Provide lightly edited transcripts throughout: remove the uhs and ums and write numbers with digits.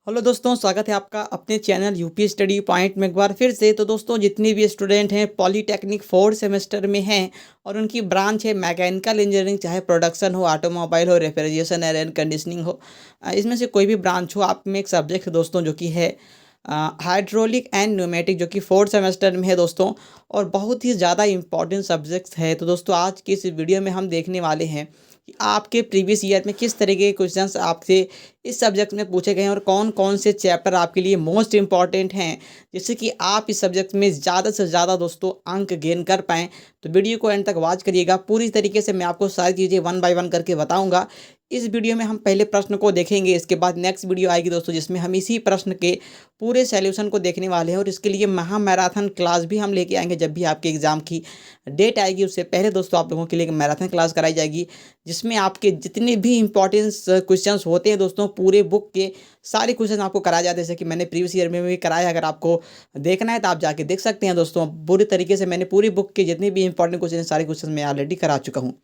Hello दोस्तों, स्वागत है आपका अपने चैनल यूपी स्टडी पॉइंट में एक बार फिर से। तो दोस्तों, जितने भी स्टूडेंट हैं पॉलीटेक्निक फोर्थ सेमेस्टर में हैं और उनकी ब्रांच है मैकेनिकल इंजीनियरिंग, चाहे प्रोडक्शन हो, ऑटोमोबाइल हो, रेफ्रिजरेशन एयर कंडीशनिंग हो, इसमें से कोई भी ब्रांच हो, आप में एक सब्जेक्ट है दोस्तों जो कि है हाइड्रोलिक एंड न्यूमेटिक, जो कि फोर्थ सेमेस्टर में है दोस्तों, और बहुत ही ज़्यादा इंपॉर्टेंट सब्जेक्ट्स है। तो दोस्तों, आज की इस वीडियो में हम देखने वाले हैं कि आपके प्रीवियस ईयर में किस तरीके के क्वेश्चंस आपसे इस सब्जेक्ट में पूछे गए हैं और कौन कौन से चैप्टर आपके लिए मोस्ट इंपॉर्टेंट हैं, जिससे कि आप इस सब्जेक्ट में ज़्यादा से ज़्यादा दोस्तों अंक गेन कर पाएँ। तो वीडियो को एंड तक वॉच करिएगा, पूरी तरीके से मैं आपको सारी चीज़ें वन बाय वन करके बताऊंगा। इस वीडियो में हम पहले प्रश्न को देखेंगे, इसके बाद नेक्स्ट वीडियो आएगी दोस्तों जिसमें हम इसी प्रश्न के पूरे सॉल्यूशन को देखने वाले हैं, और इसके लिए महा मैराथन क्लास भी हम लेके आएंगे। जब भी आपके एग्ज़ाम की डेट आएगी उससे पहले दोस्तों आप लोगों के लिए एक मैराथन क्लास कराई जाएगी, जिसमें आपके जितने भी इंपॉर्टेंस क्वेश्चंस होते हैं दोस्तों, पूरे बुक के सारे क्वेश्चन आपको कराया जाते हैं, जैसे कि मैंने प्रीवियस ईयर में भी कराया। अगर आपको देखना है तो आप जाके देख सकते हैं दोस्तों। पूरी तरीके से मैंने पूरी बुक के जितने भी इंपॉर्टेंट क्वेश्चन हैं, सारे क्वेश्चन मैं ऑलरेडी करा चुका हूँ।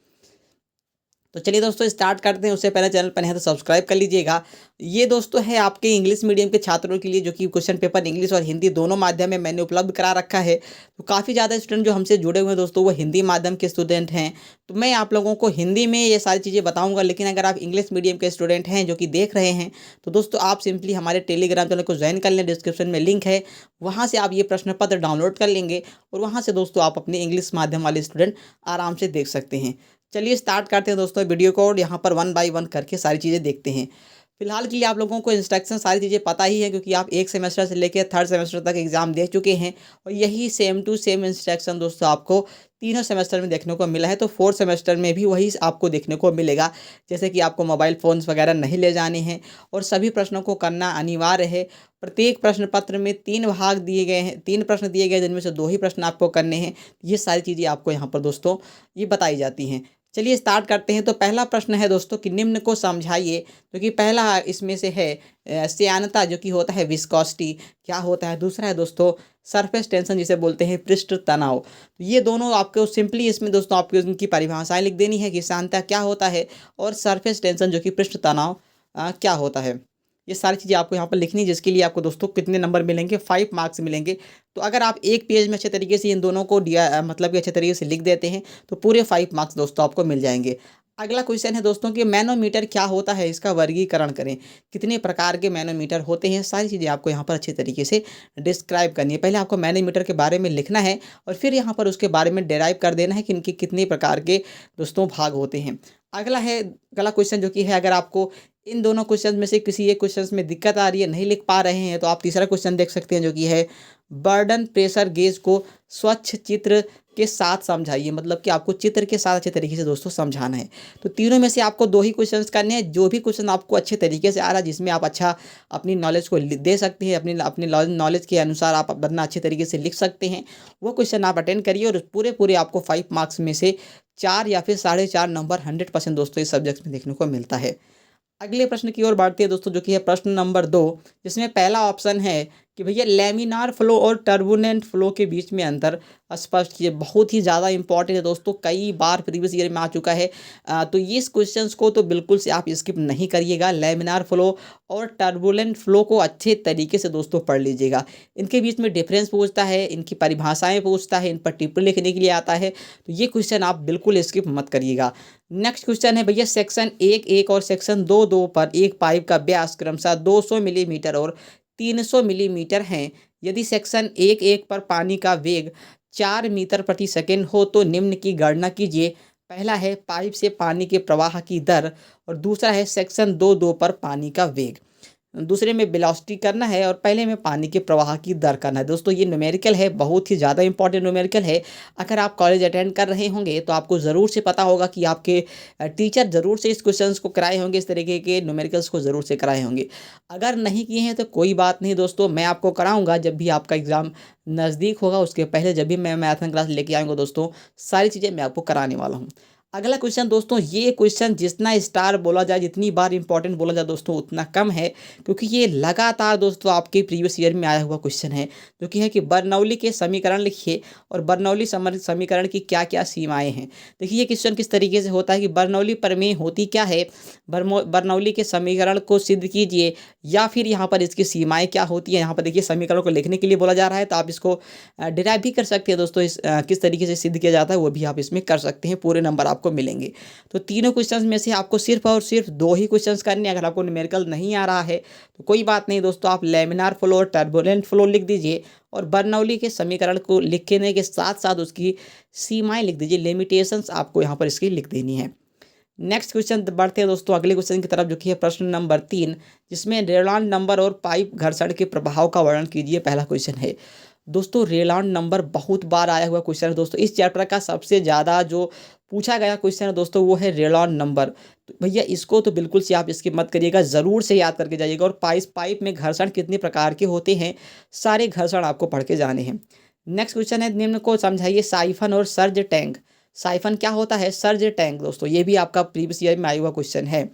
तो चलिए दोस्तों स्टार्ट करते हैं। उससे पहले चैनल पर नहीं है तो सब्सक्राइब कर लीजिएगा। ये दोस्तों है आपके इंग्लिश मीडियम के छात्रों के लिए, जो कि क्वेश्चन पेपर इंग्लिश और हिंदी दोनों माध्यम में मैंने उपलब्ध करा रखा है। तो काफ़ी ज़्यादा स्टूडेंट जो हमसे जुड़े हुए हैं दोस्तों, वो हिंदी माध्यम के स्टूडेंट हैं। तो मैं आप लोगों को हिंदी में ये सारी चीज़ें बताऊँगा, लेकिन अगर आप इंग्लिश मीडियम के स्टूडेंट हैं जो कि देख रहे हैं, तो दोस्तों आप सिंपली हमारे टेलीग्राम चैनल को ज्वाइन कर लें। डिस्क्रिप्शन में लिंक है, वहाँ से आप ये प्रश्न पत्र डाउनलोड कर लेंगे और वहाँ से दोस्तों आप अपने इंग्लिश माध्यम वाले स्टूडेंट आराम से देख सकते हैं। चलिए स्टार्ट करते हैं दोस्तों वीडियो को, और यहाँ पर वन बाय वन करके सारी चीज़ें देखते हैं। फिलहाल के लिए आप लोगों को इंस्ट्रक्शन सारी चीज़ें पता ही है, क्योंकि आप एक सेमेस्टर से लेकर थर्ड सेमेस्टर तक एग्जाम दे चुके हैं, और यही सेम टू सेम इंस्ट्रक्शन दोस्तों आपको तीनों सेमेस्टर में देखने को मिला है। तो फोर्थ सेमेस्टर में भी वही आपको देखने को मिलेगा, जैसे कि आपको मोबाइल फ़ोन्स वगैरह नहीं ले जाने हैं और सभी प्रश्नों को करना अनिवार्य है। प्रत्येक प्रश्न पत्र में 3 भाग दिए गए हैं, 3 प्रश्न दिए गए हैं, जिनमें से 2 ही प्रश्न आपको करने हैं। ये सारी चीज़ें आपको यहाँ पर दोस्तों ये बताई जाती हैं। चलिए स्टार्ट करते हैं। तो पहला प्रश्न है दोस्तों कि निम्न को समझाइए, जो कि पहला इसमें से है श्यानता, जो कि होता है विस्कोसिटी, क्या होता है। दूसरा है दोस्तों सरफेस टेंशन, जिसे बोलते हैं पृष्ठ तनाव। तो ये दोनों आपको सिंपली इसमें दोस्तों आपको इनकी परिभाषाएं लिख देनी है कि श्यानता क्या होता है और सरफेस टेंशन जो कि पृष्ठ तनाव क्या होता है। ये सारी चीज़ें आपको यहाँ पर लिखनी है, जिसके लिए आपको दोस्तों कितने नंबर मिलेंगे, 5 मार्क्स मिलेंगे। तो अगर आप एक पेज में अच्छे तरीके से इन दोनों को दिया मतलब कि अच्छे तरीके से लिख देते हैं, तो पूरे 5 मार्क्स दोस्तों आपको मिल जाएंगे। अगला क्वेश्चन है दोस्तों कि मैनोमीटर क्या होता है, इसका वर्गीकरण करें। कितने प्रकार के मैनोमीटर होते हैं, सारी चीज़ें आपको यहाँ पर अच्छे तरीके से डिस्क्राइब करनी है। पहले आपको मैनोमीटर के बारे में लिखना है और फिर यहाँ पर उसके बारे में डिराइव कर देना है कि इनके कितने प्रकार के दोस्तों भाग होते हैं। अगला क्वेश्चन जो कि है, अगर आपको इन दोनों क्वेश्चन में से किसी एक क्वेश्चन में दिक्कत आ रही है, नहीं लिख पा रहे हैं, तो आप तीसरा क्वेश्चन देख सकते हैं, जो कि है बर्डन प्रेशर गेज को स्वच्छ चित्र के साथ समझाइए। मतलब कि आपको चित्र के साथ अच्छे तरीके से दोस्तों समझाना है। तो तीनों में से आपको 2 ही क्वेश्चंस करने हैं। जो भी क्वेश्चन आपको अच्छे तरीके से आ रहा है, जिसमें आप अच्छा अपनी नॉलेज को दे सकते हैं, अपनी नॉलेज के अनुसार आप अपना अच्छे तरीके से लिख सकते हैं, वो क्वेश्चन आप अटेंड करिए, और पूरे पूरे आपको 5 मार्क्स में से 4 या फिर 4.5 नंबर 100% दोस्तों इस सब्जेक्ट में देखने को मिलता है। अगले प्रश्न की ओर बढ़ते हैं दोस्तों, जो कि है प्रश्न नंबर 2, जिसमें पहला ऑप्शन है कि भैया लैमिनार फ्लो और टर्बुलेंट फ्लो के बीच में अंतर स्पष्ट कीजिए। बहुत ही ज़्यादा इंपॉर्टेंट है दोस्तों, कई बार प्रीवियस ईयर में आ चुका है। तो ये इस क्वेश्चंस को तो बिल्कुल से आप स्किप नहीं करिएगा। लैमिनार फ्लो और टर्बुलेंट फ्लो को अच्छे तरीके से दोस्तों पढ़ लीजिएगा। इनके बीच में डिफरेंस पूछता है, इनकी परिभाषाएँ पूछता है, इन पर टिप्पणी लिखने के लिए आता है। तो ये क्वेश्चन आप बिल्कुल स्किप मत करिएगा। नेक्स्ट क्वेश्चन है भैया सेक्शन 1.1 और सेक्शन 2.2 पर एक पाइप का व्यास क्रमशः 200 मिलीमीटर और 300 मिलीमीटर है। यदि सेक्शन 1.1 पर पानी का वेग 4 मीटर प्रति सेकंड हो तो निम्न की गणना कीजिए। पहला है पाइप से पानी के प्रवाह की दर, और दूसरा है सेक्शन 2.2 पर पानी का वेग। दूसरे में वेलोसिटी करना है और पहले में पानी के प्रवाह की दर करना है। दोस्तों ये न्यूमेरिकल है, बहुत ही ज़्यादा इंपॉर्टेंट न्यूमेरिकल है। अगर आप कॉलेज अटेंड कर रहे होंगे तो आपको ज़रूर से पता होगा कि आपके टीचर ज़रूर से इस क्वेश्चंस को कराए होंगे, इस तरीके के न्यूमेरिकल्स को ज़रूर से कराए होंगे। अगर नहीं किए हैं तो कोई बात नहीं दोस्तों, मैं आपको कराऊंगा जब भी आपका एग्ज़ाम नज़दीक होगा। उसके पहले जब भी मैं मैथन क्लास लेके आऊँगा दोस्तों, सारी चीज़ें मैं आपको कराने वाला हूँ। अगला क्वेश्चन दोस्तों, ये क्वेश्चन जितना स्टार बोला जाए, जितनी बार इंपॉर्टेंट बोला जाए दोस्तों उतना कम है, क्योंकि ये लगातार दोस्तों आपके प्रीवियस ईयर में आया हुआ क्वेश्चन है, जो कि है कि बर्नौली के समीकरण लिखिए और बर्नौली समीकरण की क्या क्या सीमाएं हैं। देखिए ये क्वेश्चन किस तरीके से होता है कि बर्नौली प्रमेय होती क्या है, बर्नौली के समीकरण को सिद्ध कीजिए, या फिर यहाँ पर इसकी सीमाएं क्या होती है। यहाँ पर देखिए समीकरण को लिखने के लिए बोला जा रहा है, तो आप इसको डिराइव भी कर सकते हैं दोस्तों। किस तरीके से सिद्ध किया जाता है वो भी आप इसमें कर सकते हैं, पूरे नंबर आपको मिलेंगे। तो तीनों क्वेश्चंस में से आपको सिर्फ और सिर्फ 2 ही क्वेश्चंस करने हैं। अगर आपको न्यूमेरिकल नहीं आ रहा है तो कोई बात नहीं दोस्तों, आप लैमिनार फ्लो और टर्बुलेंट फ्लो लिख दीजिए और बर्नौली के समीकरण को लिखने के साथ साथ उसकी सीमाएं लिख दीजिए, लिमिटेशंस आपको यहाँ पर इसकी लिख देनी है। नेक्स्ट क्वेश्चन बढ़ते हैं दोस्तों अगले क्वेश्चन की तरफ, जो कि है प्रश्न नंबर 3, जिसमें रेनॉल्ड नंबर और पाइप घर्षण के प्रभाव का वर्णन कीजिए। पहला क्वेश्चन है दोस्तों, रेनॉल्ड नंबर बहुत बार आया हुआ क्वेश्चन है दोस्तों। इस चैप्टर का सबसे ज़्यादा जो पूछा गया क्वेश्चन है दोस्तों वो है रेनॉल्ड नंबर। तो भैया इसको तो बिल्कुल से आप इसकी मत करिएगा, ज़रूर से याद करके जाइएगा। और पाइप में घर्षण कितने प्रकार के होते हैं, सारे घर्षण आपको पढ़ के जाने हैं। नेक्स्ट क्वेश्चन है, निम्न को समझाइए, साइफन और सर्ज टैंक। साइफन क्या होता है, सर्ज टैंक दोस्तों ये भी आपका प्रीवियस ईयर में आया हुआ क्वेश्चन है।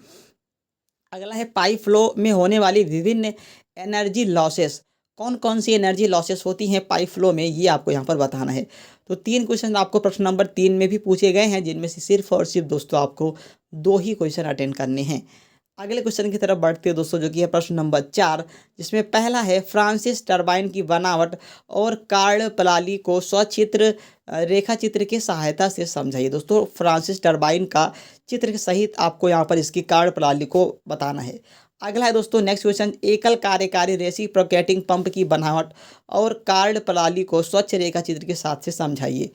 अगला है, पाइप फ्लो में होने वाली विभिन्न एनर्जी लॉसेस, कौन कौन सी एनर्जी लॉसेस होती हैं पाइप फ्लो में, ये आपको यहाँ पर बताना है। तो 3 क्वेश्चन आपको प्रश्न नंबर 3 में भी पूछे गए हैं, जिनमें से सिर्फ और सिर्फ दोस्तों आपको 2 ही क्वेश्चन अटेंड करने हैं। अगले क्वेश्चन की तरफ बढ़ते हैं दोस्तों, जो कि है प्रश्न नंबर 4, जिसमें पहला है, फ्रांसिस टरबाइन की बनावट और कार्य प्रणाली को सचित्र रेखा चित्र की सहायता से समझाइए। दोस्तों फ्रांसिस टरबाइन का चित्र के सहित आपको यहाँ पर इसकी कार्य प्रणाली को बताना है। अगला है दोस्तों नेक्स्ट क्वेश्चन, एकल कार्यकारी रेसिप्रोकेटिंग पंप की बनावट और कार्य प्रणाली को स्वच्छ रेखा चित्र के साथ से समझाइए।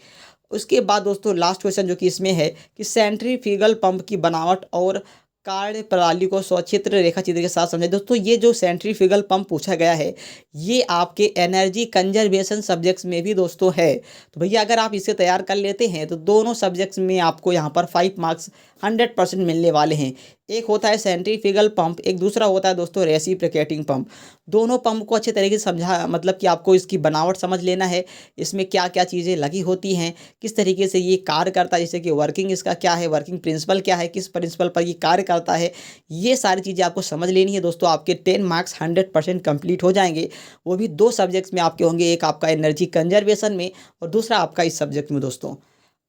उसके बाद दोस्तों लास्ट क्वेश्चन जो कि इसमें है कि सेंट्रीफ्यूगल पंप की बनावट और कार्य प्रणाली को सचित्र रेखा चित्र के साथ समझाइए। दोस्तों ये जो सेंट्रीफ्यूगल पंप पूछा गया है ये आपके एनर्जी कंजर्वेशन सब्जेक्ट्स में भी दोस्तों है। तो भैया अगर आप इसे तैयार कर लेते हैं तो दोनों सब्जेक्ट्स में आपको यहाँ पर 5 मार्क्स 100% मिलने वाले हैं। एक होता है सेंट्रीफ्यूगल पंप, एक दूसरा होता है दोस्तों रेसिप्रोकेटिंग पंप। दोनों पंप को अच्छे तरीके से समझा, मतलब कि आपको इसकी बनावट समझ लेना है, इसमें क्या क्या चीज़ें लगी होती हैं, किस तरीके से ये कार्य करता है, जैसे कि वर्किंग इसका क्या है, वर्किंग प्रिंसिपल क्या है, किस प्रिंसिपल पर ये कार्य करता है, ये सारी चीज़ें आपको समझ लेनी है दोस्तों। आपके 10 मार्क्स 100% कंप्लीट हो जाएंगे, वो भी 2 सब्जेक्ट्स में आपके होंगे, एक आपका एनर्जी कंजर्वेशन में और दूसरा आपका इस सब्जेक्ट में दोस्तों।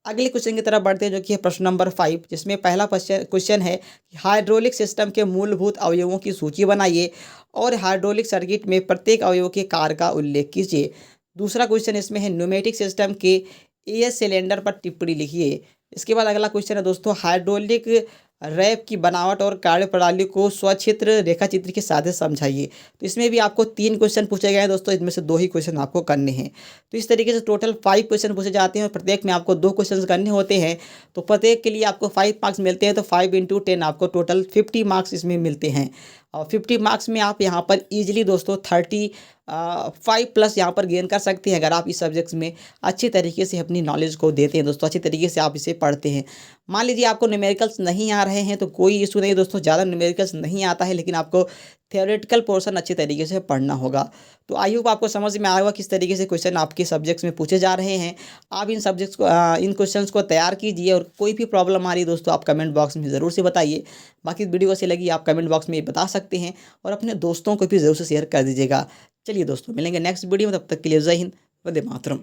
अगले क्वेश्चन की तरफ बढ़ते हैं, जो कि है प्रश्न नंबर 5, जिसमें पहला क्वेश्चन है कि हाइड्रोलिक सिस्टम के मूलभूत अवयवों की सूची बनाइए और हाइड्रोलिक सर्किट में प्रत्येक अवयव के कार्य का उल्लेख कीजिए। दूसरा क्वेश्चन इसमें है, न्यूमेटिक सिस्टम के एएस सिलेंडर पर टिप्पणी लिखिए। इसके बाद अगला क्वेश्चन है दोस्तों, हाइड्रोलिक रैप की बनावट और कार्यप्रणाली को स्वचित्र रेखाचित्र के साथ समझाइए। तो इसमें भी आपको 3 क्वेश्चन पूछे गए हैं दोस्तों, इनमें से 2 ही क्वेश्चन आपको करने हैं। तो इस तरीके से टोटल 5 क्वेश्चन पूछे जाते हैं और प्रत्येक में आपको 2 क्वेश्चन करने होते हैं। तो प्रत्येक के लिए आपको 5 मार्क्स मिलते हैं, तो 5 × 10 आपको टोटल 50 मार्क्स इसमें मिलते हैं। और 50 मार्क्स में आप यहाँ पर ईजिली दोस्तों 35+ यहाँ पर गेन कर सकते हैं, अगर आप इस सब्जेक्ट्स में अच्छे तरीके से अपनी नॉलेज को देते हैं दोस्तों, अच्छे तरीके से आप इसे पढ़ते हैं। मान लीजिए आपको न्यूमेरिकल्स नहीं आ रहे हैं तो कोई इशू नहीं दोस्तों, ज़्यादा न्यूमेरिकल्स नहीं आता है, लेकिन आपको थियोरेटिकल पोर्शन अच्छे तरीके से पढ़ना होगा। तो आई होप आपको समझ में आया होगा किस तरीके से क्वेश्चन आपके सब्जेक्ट्स में पूछे जा रहे हैं। आप इन सब्जेक्ट्स को इन क्वेश्चंस को तैयार कीजिए, और कोई भी प्रॉब्लम आ रही है दोस्तों आप कमेंट बॉक्स में ज़रूर से बताइए। बाकी वीडियो कैसी लगी आप कमेंट बॉक्स में बता सकते हैं, और अपने दोस्तों को भी ज़रूर से शेयर कर दीजिएगा। चलिए दोस्तों मिलेंगे नेक्स्ट वीडियो में, तब तक के लिए जय हिंद, वंदे मातरम।